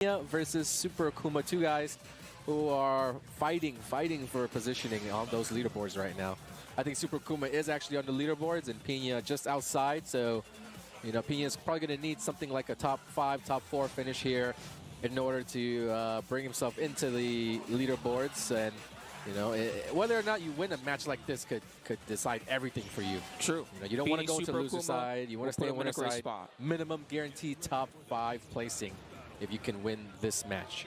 Pinya versus Super Akouma, two guys who are fighting for positioning on those leaderboards right now. I think Super Akouma is actually on the leaderboards and Pinya just outside, so you know Pinya is probably going to need something like a top 5, top 4 finish here in order to bring himself into the leaderboards. And you know, whether or not you win a match like this could decide everything for you. True. You know, you don't want to go to loser side. You want to stay on winner side. Minimum guaranteed top 5 placing if you can win this match.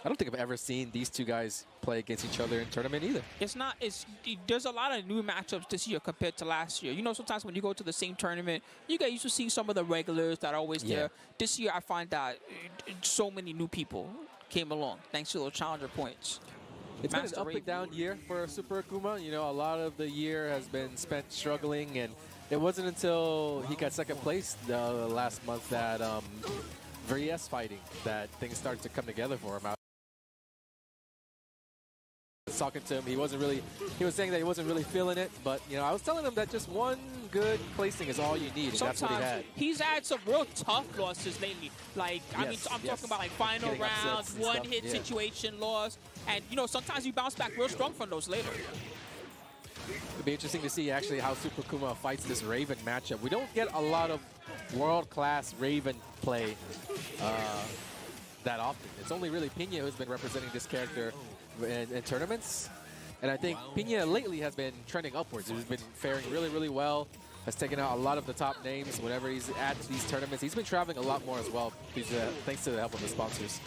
I don't think I've ever seen these two guys play against each other in tournament either. It's not. There's a lot of new matchups this year compared to last year. You know, sometimes when you go to the same tournament, you get used to seeing some of the regulars that are always there. This year, I find that so many new people came along thanks to those challenger points. It's been an up and down year for Super Akouma. You know, a lot of the year has been spent struggling, and it wasn't until he got second place last month that VS fighting that things started to come together for him. Talking to him, he was saying that he wasn't really feeling it, but you know, I was telling him that just one good placing is all you need, and that's what he had. He's had some real tough losses lately. Like, I mean, I'm talking about like final rounds, one-hit situation loss, and you know, sometimes you bounce back real strong from those later. It'll be interesting to see actually how Super Akouma fights this Raven matchup. We don't get a lot of world-class Raven play that often. It's only really Pinya who's been representing this character in tournaments, and I think Pinya lately has been trending upwards. He's been faring really, really well, has taken out a lot of the top names whenever he's at these tournaments. He's been traveling a lot more as well, thanks to the help of the sponsors.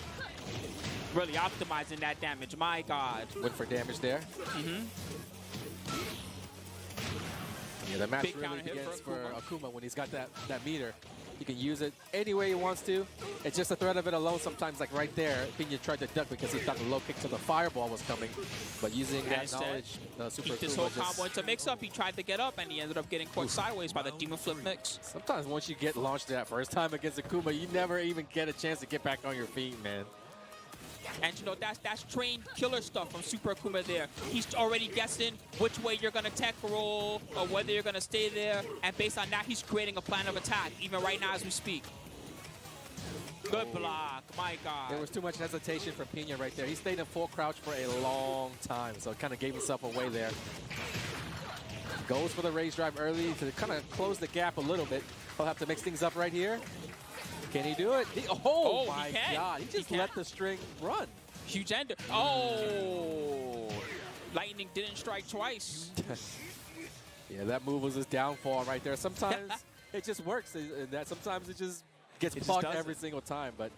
Really optimizing that damage, my God. Went for damage there. Yeah, the match really begins for Akouma when he's got that meter. He can use it any way he wants to. It's just the threat of it alone sometimes, like right there, Pinya tried to duck because he thought the low kick to the fireball was coming. But using that knowledge, Super Akouma this whole combo into mix-up, he tried to get up, and he ended up getting caught sideways by the Demon Flip mix. Sometimes once you get launched that first time against Akouma, you never even get a chance to get back on your feet, man. And you know, that's trained killer stuff from Super Akouma there. He's already guessing which way you're going to tech roll or whether you're going to stay there. And based on that, he's creating a plan of attack, even right now as we speak. Good block, my God. There was too much hesitation from Pinya right there. He stayed in full crouch for a long time, so it kind of gave himself away there. Goes for the rage drive early to kind of close the gap a little bit. He'll have to mix things up right here. Can he do it? Oh my God, he just let the string run. Huge ender. Oh, lightning didn't strike twice. Yeah, that move was his downfall right there. Sometimes it just works, and that sometimes it just gets blocked every single time. But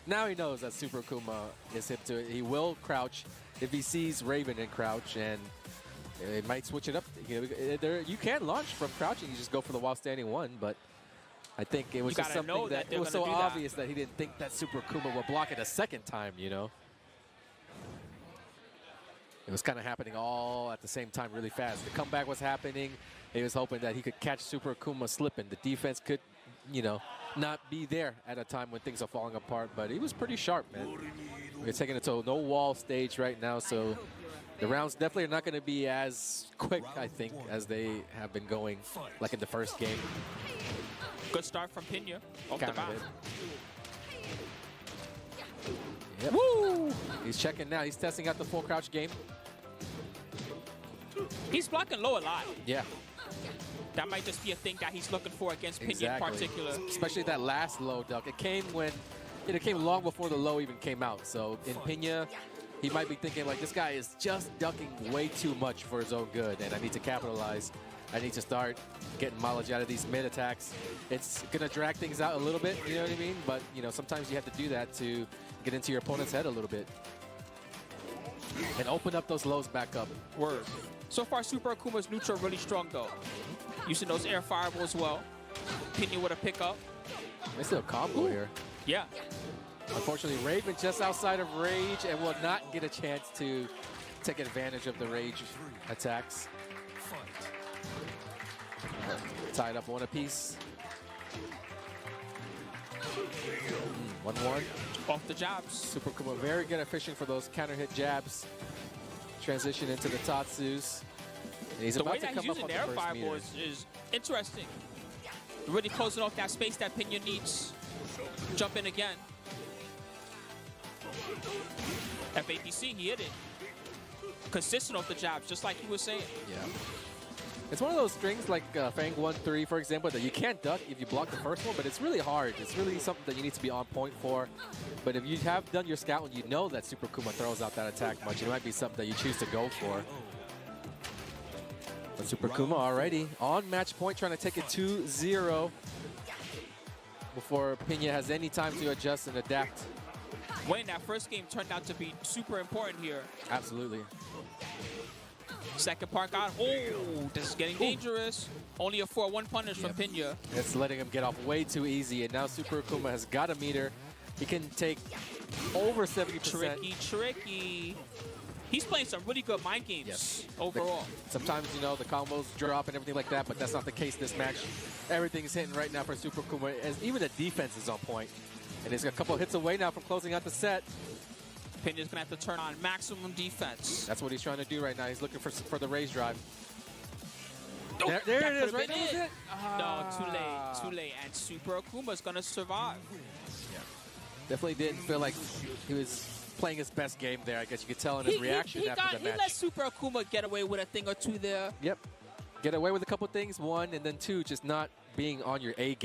now he knows that Super Akouma is hip to it. He will crouch if he sees Raven in crouch, and it might switch it up. You can launch from crouching. You just go for the while standing one, but I think it was just something that it was so obvious that he didn't think that Super Akouma would block it a second time, you know? It was kind of happening all at the same time really fast. The comeback was happening. He was hoping that he could catch Super Akouma slipping. The defense could, you know, not be there at a time when things are falling apart, but he was pretty sharp, man. We're taking it to a no-wall stage right now, so the rounds definitely are not going to be as quick, I think, as they have been going, like in the first game. Good start from Pinya off the bat. Yep. Woo! He's checking now. He's testing out the full crouch game. He's blocking low a lot. Yeah. That might just be a thing that he's looking for against Pinya in particular. Especially that last low duck. It came long before the low even came out. So in Pinya, he might be thinking like, this guy is just ducking way too much for his own good, and I need to capitalize. I need to start getting mileage out of these mid attacks. It's gonna drag things out a little bit, you know what I mean? But you know, sometimes you have to do that to get into your opponent's head a little bit and open up those lows back up. Word. So far, Super Akuma's neutral really strong though. Using those air fireballs well. Pinya with a pickup. There's still a combo here. Yeah. Unfortunately, Raven just outside of rage and will not get a chance to take advantage of the rage attacks. Tied up one apiece. 1-1. Off the jabs. Super Akouma very good at fishing for those counter hit jabs. Transition into the Tatsus. And he's about to come up on the first meter. The way that he's using the air fireball is interesting. Really closing off that space that Pinya needs. Jump in again. FATC, he hit it. Consistent off the jabs, just like he was saying. Yeah. It's one of those strings like Fang 1-3, for example, that you can't duck if you block the first one, but it's really hard. It's really something that you need to be on point for. But if you have done your scout and you know that Super Akouma throws out that attack much, it might be something that you choose to go for. But Super Akouma already on match point, trying to take it 2-0 before Pinya has any time to adjust and adapt. Winning that first game turned out to be super important here. Absolutely. Second part got, oh, this is getting dangerous. Only a 4-1 punish from Pinya. It's letting him get off way too easy, and now Super Akouma has got a meter. He can take over 70%. Tricky, tricky. He's playing some really good mind games overall. Sometimes, you know, the combos drop and everything like that, but that's not the case this match. Everything's hitting right now for Super Akouma, as even the defense is on point. And he's a couple of hits away now from closing out the set. Pinya's gonna have to turn on maximum defense. That's what he's trying to do right now. He's looking for the raise drive. Oh, there it is, right? That was it? No, too late. And Super Akuma's gonna survive. Yeah. Definitely didn't feel like he was playing his best game there. I guess you could tell in his reaction after the match. He let Super Akouma get away with a thing or two there. Yep. Get away with a couple things. One, and then two, just not being on your A game.